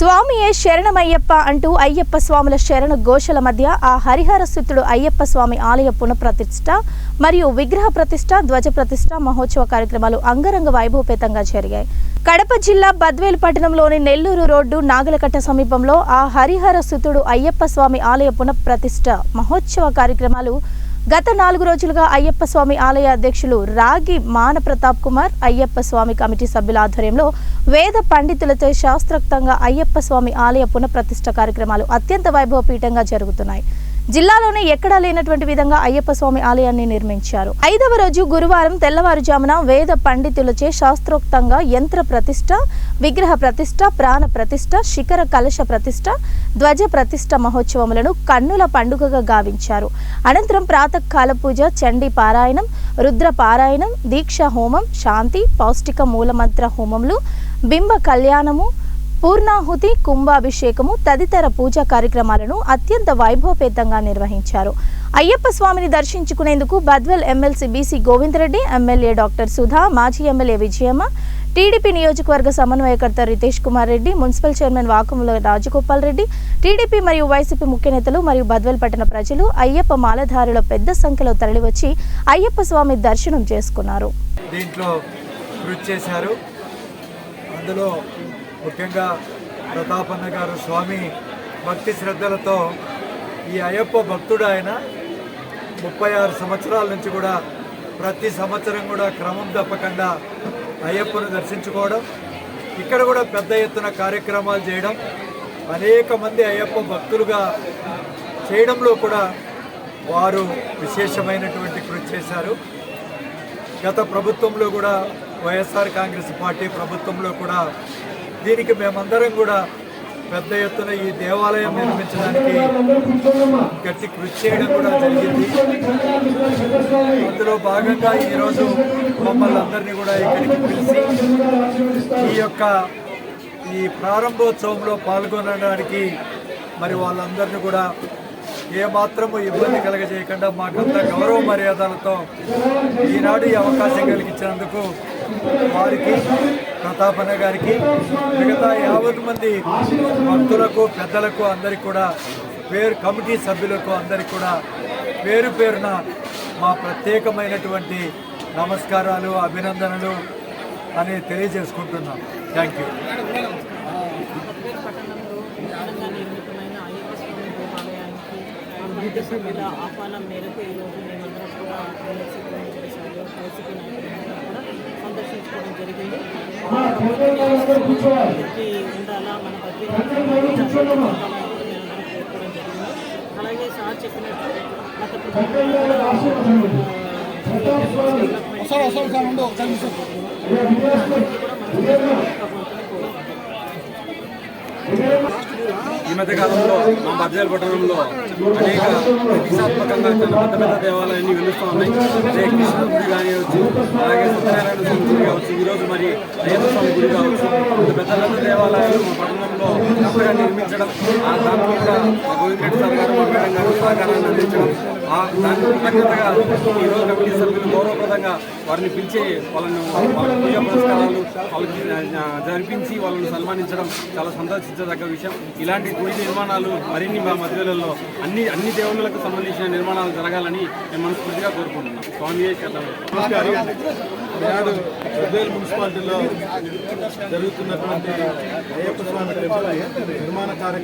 స్వామియే శరణమయ్యప్ప అంటూ అయ్యప్ప స్వాముల శరణ ఘోషల మధ్య ఆ హరిహర సుతుడు అయ్యప్ప స్వామి ఆలయ పునఃప్రతిష్ఠ మరియు విగ్రహ ప్రతిష్ఠ ధ్వజ ప్రతిష్ఠ మహోత్సవ కార్యక్రమాలు అంగరంగ వైభవపేతంగా జరిగాయి. కడప జిల్లా బద్వేలు పట్టణంలోని నెల్లూరు రోడ్డు నాగలకట్ట సమీపంలో ఆ హరిహర సుతుడు అయ్యప్ప స్వామి ఆలయ పునఃప్రతిష్ఠ మహోత్సవ కార్యక్రమాలు గత 4 రోజులుగా అయ్యప్ప స్వామి ఆలయ అధ్యక్షులు రాగి మాన ప్రతాప్ కుమార్, అయ్యప్ప స్వామి కమిటీ సభ్యుల ఆధ్వర్యంలో వేద పండితులతో శాస్త్రోక్తంగా అయ్యప్ప స్వామి ఆలయ పునఃప్రతిష్ఠ కార్యక్రమాలు అత్యంత వైభవపీఠంగా జరుగుతున్నాయి. జిల్లాలోనే ఎక్కడా లేనటువంటి విధంగా అయ్యప్ప స్వామి ఆలయాన్ని నిర్మించారు. 5వ రోజు గురువారం తెల్లవారుజామున వేద పండితులచే శాస్త్రోక్తంగా యంత్ర ప్రతిష్ఠ, విగ్రహ ప్రతిష్ఠ, ప్రాణ ప్రతిష్ఠ, శిఖర కలశ ప్రతిష్ఠ, ధ్వజ ప్రతిష్ఠ మహోత్సవములను కన్నుల పండుగగా గావించారు. అనంతరం ప్రాతకాల పూజ, చండీ పారాయణం, రుద్ర పారాయణం, దీక్ష హోమం, శాంతి, పౌష్టిక మూలమంత్ర హోమములు, బింబ కళ్యాణము, పూర్ణాహుతి, కుంభాభిషేకము తదితర పూజా కార్యక్రమాలను అత్యంత వైభవపేతంగా నిర్వహించారు. అయ్యప్ప స్వామిని దర్శించుకునేందుకు Badvel MLC BC Govindareddy, MLA doctor Sudha, మాజీ ఎమ్మెల్యే విజయమ్మ, టీడీపీ నియోజకవర్గ సమన్వయకర్త Ritesh Kumar Reddy, municipal chairman Vakumulla Rajagopal Reddy, TDP మరియు వైసీపీ ముఖ్య నేతలు మరియు బద్వేల్ పట్టణ ప్రజలు అయ్యప్ప మాలధారుల పెద్ద సంఖ్యలో తరలివచ్చి అయ్యప్ప స్వామి దర్శనం చేసుకున్నారు. దీంట్లో కృషి చేశారు. అందులో ముఖ్యంగా ప్రతాపన్న గారు స్వామి భక్తి శ్రద్ధలతో ఈ అయ్యప్ప భక్తుడు ఆయన 36 సంవత్సరాల నుంచి కూడా ప్రతి సంవత్సరం కూడా క్రమం తప్పకుండా అయ్యప్పను దర్శించుకోవడం, ఇక్కడ కూడా పెద్ద ఎత్తున కార్యక్రమాలు చేయడం, అనేక మంది అయ్యప్ప భక్తులుగా చేయడంలో కూడా వారు విశేషమైనటువంటి కృషి చేశారు. గత ప్రభుత్వంలో కూడా వైఎస్ఆర్ కాంగ్రెస్ పార్టీ ప్రభుత్వంలో కూడా దీనికి మేమందరం కూడా పెద్ద ఎత్తున ఈ దేవాలయం నిర్మించడానికి గట్టి కృషి చేయడం కూడా జరిగింది. అందులో భాగంగా ఈరోజు మమ్మల్ని అందరినీ కూడా ఇక్కడికి పిలిచి ఈ ప్రారంభోత్సవంలో పాల్గొనడానికి మరి వాళ్ళందరినీ కూడా ఏమాత్రము ఇబ్బంది కలగజేయకుండా మాకంతా గౌరవ మర్యాదలతో ఈనాడు ఈ అవకాశం కలిగించినందుకు వారికి, ప్రతాపన్న గారికి, మిగతా 50 మంది భక్తులకు, పెద్దలకు అందరికీ కూడా కమిటీ సభ్యులకు అందరికీ కూడా పేరు పేరున మా ప్రత్యేకమైనటువంటి నమస్కారాలు, అభినందనలు అని తెలియజేసుకుంటున్నాం. Thank you. ఆహ్వానం మేరకు ఈరోజు మేమందరం కూడా వైసీపీ నాయకులందరూ కూడా సందర్శించుకోవడం జరిగింది. ఉండాలా మన కోరుకోవడం జరిగింది. అలాగే సార్ చెప్పినట్టు ఈ మధ్యకాలంలో మా బద్వేలు పట్టణంలో అనేక ప్రతిష్టాత్మకంగా చాలా పెద్ద పెద్ద దేవాలయాన్ని వెలుస్తూ ఉన్నాయి. అదే కృష్ణ గుడి కానివచ్చు, అలాగే సత్యనారాయణ స్వామి గుడి కావచ్చు, ఈరోజు మరి అయ్యప్ప స్వామి గుడి కావచ్చు, పెద్ద పెద్ద దేవాలయాలు మా పట్టణంలో కొత్తగా నిర్మించడం, దాంట్లో కూడా గోవిందరెడ్డి సార్ గారు, మా మేడం గారు సహకారాన్ని అందించడం, దానికి కృతజ్ఞతగా ఈరోజు కమిటీ సభ్యులు గౌరవప్రదంగా వారిని పిలిచి వాళ్ళ పూజా పురస్కారాలు వాళ్ళకి జరిపించి వాళ్ళని సన్మానించడం చాలా సంతోషించదగ్గ విషయం. ఇలాంటి గుడి నిర్మాణాలు మరిన్ని మా మధ్యలో అన్ని దేవుళ్ళకు సంబంధించిన నిర్మాణాలు జరగాలని మేము మనస్ఫూర్తిగా కోరుకుంటున్నాం. స్వామి ఈనాడు బద్వేలు మున్సిపాలిటీలో జరుగుతున్నటువంటి అయ్యప్ప స్వామి టెంపుల్ నిర్మాణ కార్యక్రమం